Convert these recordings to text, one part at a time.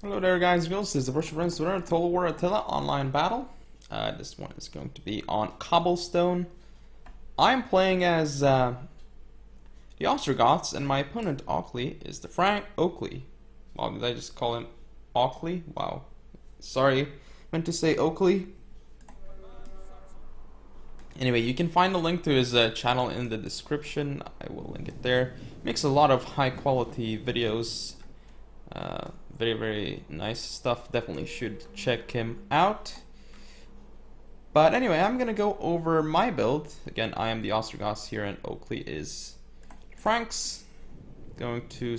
Hello there guys, this is the Russian Friends with Total War Attila online battle. This one is going to be on Cobblestone. I'm playing as the Ostrogoths, and my opponent Oakley is the Frank Oakley. Wow, did I just call him Oakley? Wow. Sorry, meant to say Oakley. Anyway, you can find the link to his channel in the description. I will link it there. Makes a lot of high quality videos. Very nice stuff. Definitely should check him out. But anyway, I'm gonna go over my build. Again, I am the Ostrogoths here, and Oakley is Frank's. Going to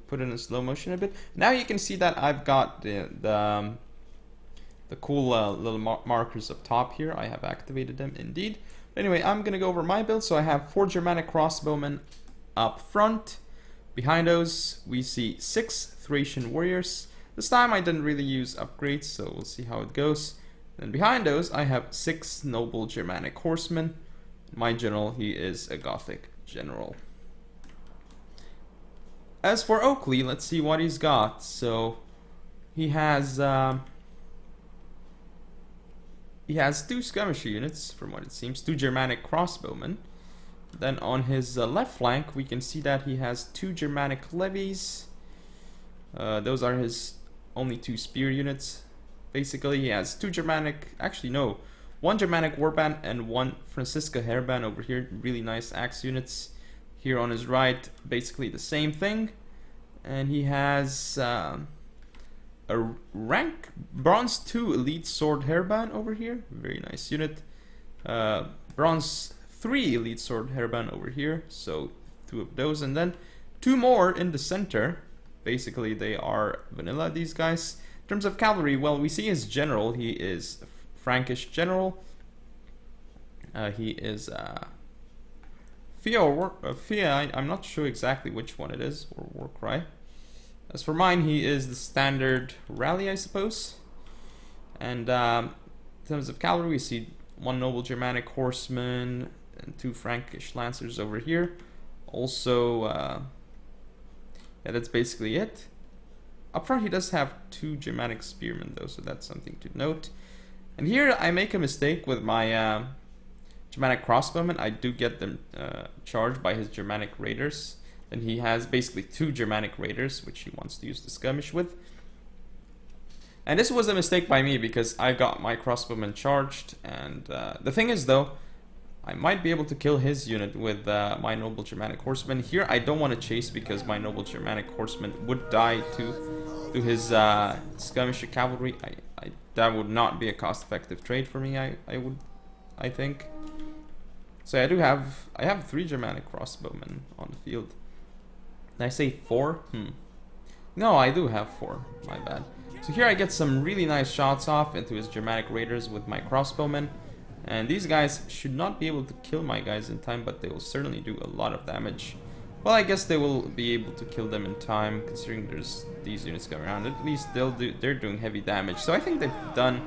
put it in slow motion a bit. Now you can see that I've got the cool little markers up top here. I have activated them indeed. But anyway, I'm gonna go over my build. So I have 4 Germanic crossbowmen up front. Behind those, we see 6 Thracian warriors. This time I didn't really use upgrades, so we'll see how it goes. And behind those, I have 6 noble Germanic horsemen. My general, he is a Gothic general. As for Oakley, let's see what he's got. So he has 2 skirmisher units, from what it seems, 2 Germanic crossbowmen. Then on his left flank, we can see that he has 2 Germanic levies. Those are his only 2 spear units. Basically, he has 2 Germanic, actually no, 1 Germanic warband and 1 Francisca hairband over here. Really nice axe units. Here on his right, basically the same thing. And he has a rank bronze 2 elite sword hairband over here. Very nice unit. Bronze 3 elite sword hairband over here, so 2 of those, and then 2 more in the center. Basically they are vanilla, these guys. In terms of cavalry, well, we see his general. He is a Frankish general. He is Fia, I'm not sure exactly which one it is, or Warcry. As for mine, he is the standard rally, I suppose. And in terms of cavalry, we see 1 noble Germanic horseman and 2 Frankish lancers over here. Also, yeah, that's basically it. Up front, he does have 2 Germanic spearmen, though, so that's something to note. And here, I make a mistake with my Germanic crossbowmen. I do get them charged by his Germanic raiders. And he has basically 2 Germanic raiders, which he wants to use the skirmish with. And this was a mistake by me, because I got my crossbowmen charged. And the thing is, though, I might be able to kill his unit with my noble Germanic horseman. Here, I don't want to chase, because my noble Germanic horseman would die to his skirmisher cavalry. That would not be a cost-effective trade for me. I think. So I have 3 Germanic crossbowmen on the field. Did I say 4? No, I do have 4. My bad. So here I get some really nice shots off into his Germanic raiders with my crossbowmen. And these guys should not be able to kill my guys in time, but they will certainly do a lot of damage. Well, I guess they will be able to kill them in time, considering there's these units going around. At least they're doing heavy damage. So I think they've done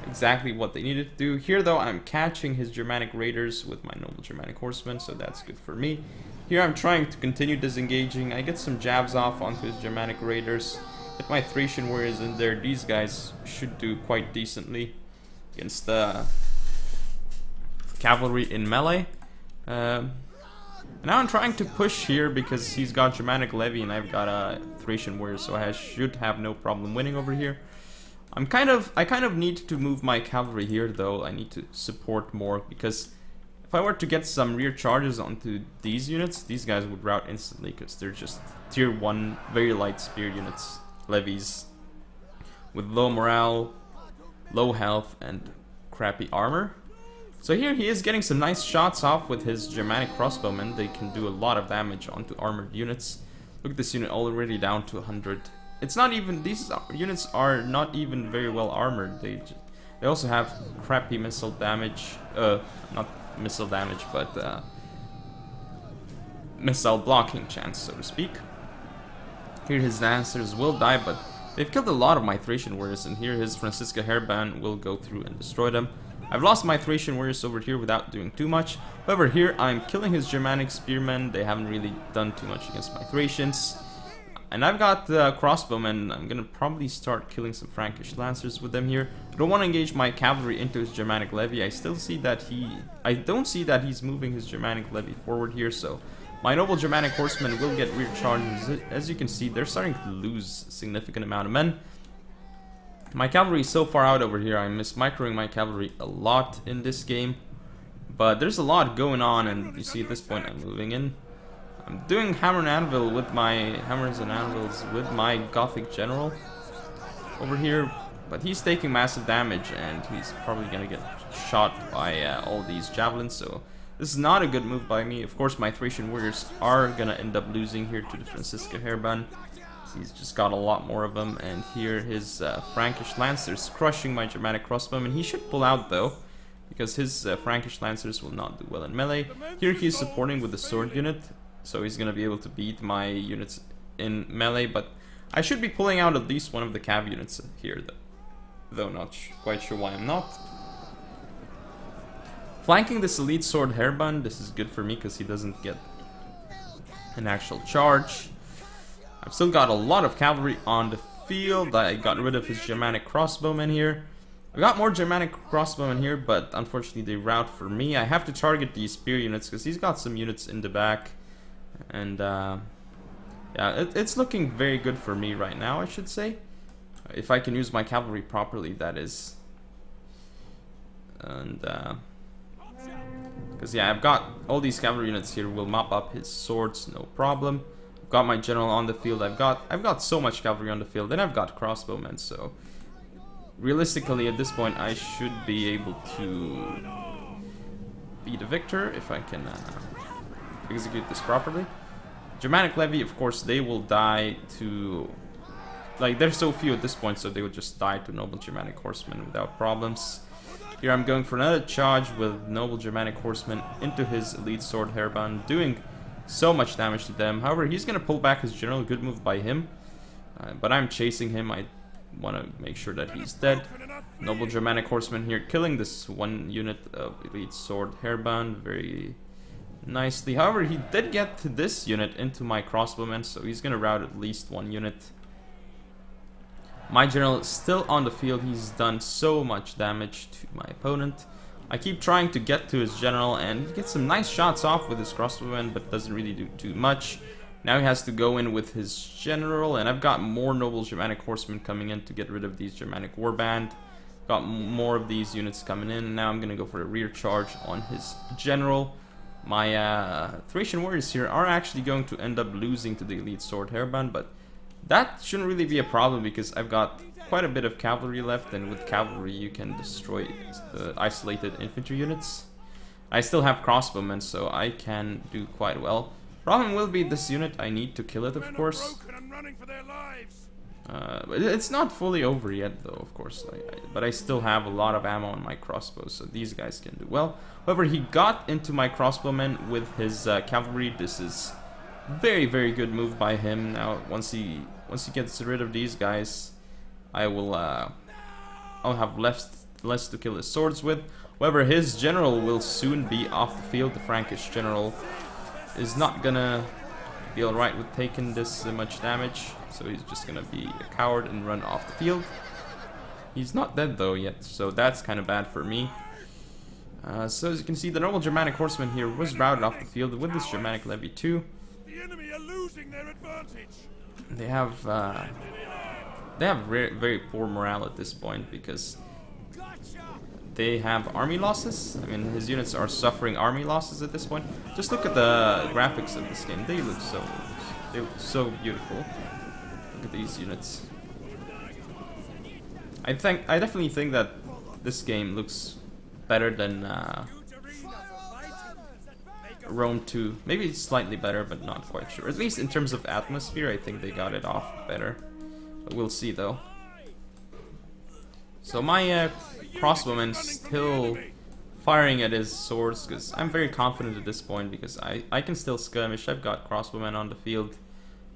exactly what they needed to do. Here, though, I'm catching his Germanic raiders with my noble Germanic horsemen, so that's good for me. Here I'm trying to continue disengaging. I get some jabs off onto his Germanic raiders. Get my Thracian warriors in there. These guys should do quite decently against the cavalry in melee. Now I'm trying to push here because he's got Germanic levy and I've got a Thracian warrior, so I should have no problem winning over here. I kind of need to move my cavalry here, though. I need to support more, because if I were to get some rear charges onto these units, these guys would rout instantly, because they're just tier 1 very light spear units, levies with low morale, low health, and crappy armor. So here he is getting some nice shots off with his Germanic crossbowmen. They can do a lot of damage onto armored units. Look at this unit, already down to 100. It's not even, these units are not even very well armored. They also have crappy missile damage, not missile damage, but missile blocking chance, so to speak. Here his lancers will die, but they've killed a lot of my Thracian warriors, and here his Francisca hairband will go through and destroy them. I've lost my Thracian warriors over here without doing too much. However, here I'm killing his Germanic spearmen. They haven't really done too much against my Thracians. And I've got crossbowmen. I'm gonna probably start killing some Frankish lancers with them here. I don't want to engage my cavalry into his Germanic levy. I still see that I don't see that he's moving his Germanic levy forward here, so my noble Germanic horsemen will get rear charges. As you can see, they're starting to lose a significant amount of men. My cavalry is so far out over here. I'm mismicroing my cavalry a lot in this game. But there's a lot going on, and you see at this point I'm moving in. I'm doing hammer and anvil with my hammers and anvils with my Gothic general over here. But he's taking massive damage, and he's probably going to get shot by all these javelins. So this is not a good move by me. Of course, my Thracian warriors are going to end up losing here to the Francisca hairband. He's just got a lot more of them, and here his Frankish lancers crushing my Germanic crossbowmen. He should pull out though, because his Frankish lancers will not do well in melee. Here he's supporting with the sword unit, so he's going to be able to beat my units in melee, but I should be pulling out at least one of the cav units here, though not quite sure why I'm not. Flanking this elite sword hairband, this is good for me because he doesn't get an actual charge. I've still got a lot of cavalry on the field. I got rid of his Germanic crossbowmen here. I got more Germanic crossbowmen here, but unfortunately they rout for me. I have to target these spear units because he's got some units in the back. And yeah, it's looking very good for me right now, I should say. If I can use my cavalry properly, that is. And because yeah, I've got all these cavalry units here will mop up his swords, no problem. I've got my general on the field. I've got so much cavalry on the field, and I've got crossbowmen, so realistically at this point I should be able to be the victor if I can execute this properly. Germanic levy, of course, they will die to, like, they're so few at this point, so they would just die to noble Germanic horsemen without problems. Here I'm going for another charge with noble Germanic horsemen into his elite sword hairband, doing so much damage to them. However, he's going to pull back his general. Good move by him. But I'm chasing him. I want to make sure that he's dead. Noble Germanic horseman here killing this one unit of elite sword hairband very nicely. However, he did get this unit into my crossbowmen, so he's going to rout at least one unit. My general is still on the field. He's done so much damage to my opponent. I keep trying to get to his general, and he gets some nice shots off with his crossbowmen, but doesn't really do too much. Now he has to go in with his general, and I've got more noble Germanic horsemen coming in to get rid of these Germanic warband. Got more of these units coming in, and now I'm going to go for a rear charge on his general. My Thracian warriors here are actually going to end up losing to the elite sword hairband, but that shouldn't really be a problem because I've got quite a bit of cavalry left, and with cavalry you can destroy isolated infantry units. I still have crossbowmen, so I can do quite well. Problem will be this unit, I need to kill it, of course. It's not fully over yet though, of course, but I still have a lot of ammo on my crossbows, so these guys can do well. However, he got into my crossbowmen with his cavalry. This is very, very good move by him. Now, once he gets rid of these guys, I'll have less to kill his swords with. However, his general will soon be off the field. The Frankish general is not gonna be alright with taking this much damage, so he's just gonna be a coward and run off the field. He's not dead though yet, so that's kind of bad for me. So as you can see, the noble Germanic horseman here was routed off the field with this Germanic levy too. The enemy are losing their advantage. They have very poor morale at this point because they have army losses. I mean, his units are suffering army losses at this point. Just look at the graphics of this game. They look so beautiful. Look at these units. I definitely think that this game looks better than Rome 2. Maybe slightly better, but not quite sure. At least in terms of atmosphere, I think they got it off better. But we'll see though. So my crossbowman still firing at his swords, because I'm very confident at this point because I can still skirmish. I've got crossbowmen on the field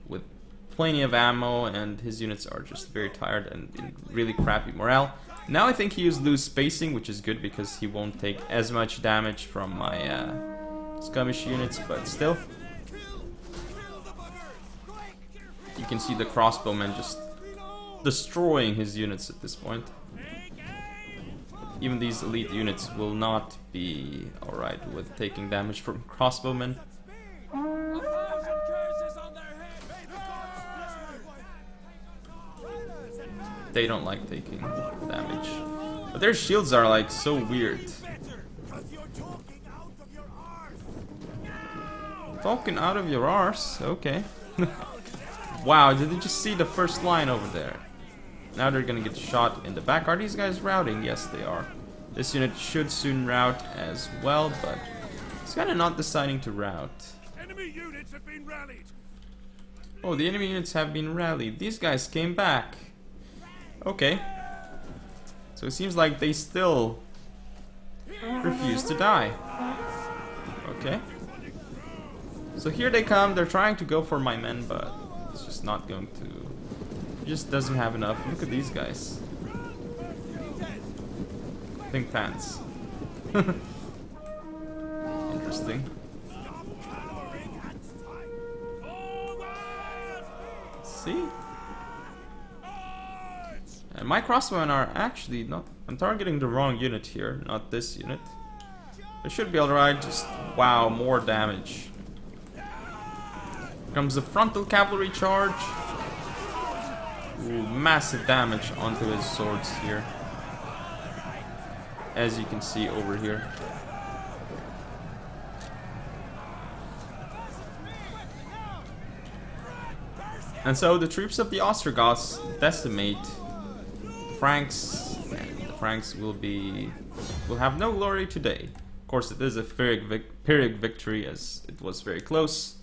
with plenty of ammo, and his units are just very tired and in really crappy morale. Now I think he used loose spacing, which is good because he won't take as much damage from my skirmish units, but still. You can see the crossbowmen just destroying his units at this point. Even these elite units will not be alright with taking damage from crossbowmen. They don't like taking damage. But their shields are like so weird. Talking out of your arse? Okay. Wow, did you just see the first line over there? Now they're gonna get shot in the back. Are these guys routing? Yes, they are. This unit should soon rout as well, but it's kinda not deciding to rout. Enemy units have been rallied. Oh, the enemy units have been rallied. These guys came back. Okay. So it seems like they still refuse to die. Okay. So here they come. They're trying to go for my men, but it's just not going to. It just doesn't have enough. Look at these guys. Pink pants. Interesting. See? And my crossbowmen are actually not. I'm targeting the wrong unit here, not this unit. It should be alright, just wow, more damage. Here comes the frontal cavalry charge. Ooh, massive damage onto his swords here. As you can see over here. And so the troops of the Ostrogoths decimate the Franks, and the Franks will have no glory today. Of course, it is a Pyrrhic victory, as it was very close.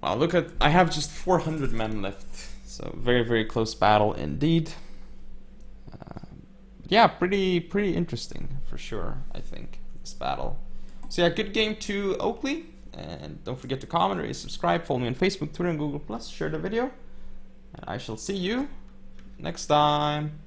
Wow, look at, I have just 400 men left, so very, very close battle indeed. Yeah, pretty interesting for sure, I think, this battle. So yeah, good game to Oakley, and don't forget to comment, rate, subscribe, follow me on Facebook, Twitter, and Google+, share the video, and I shall see you next time.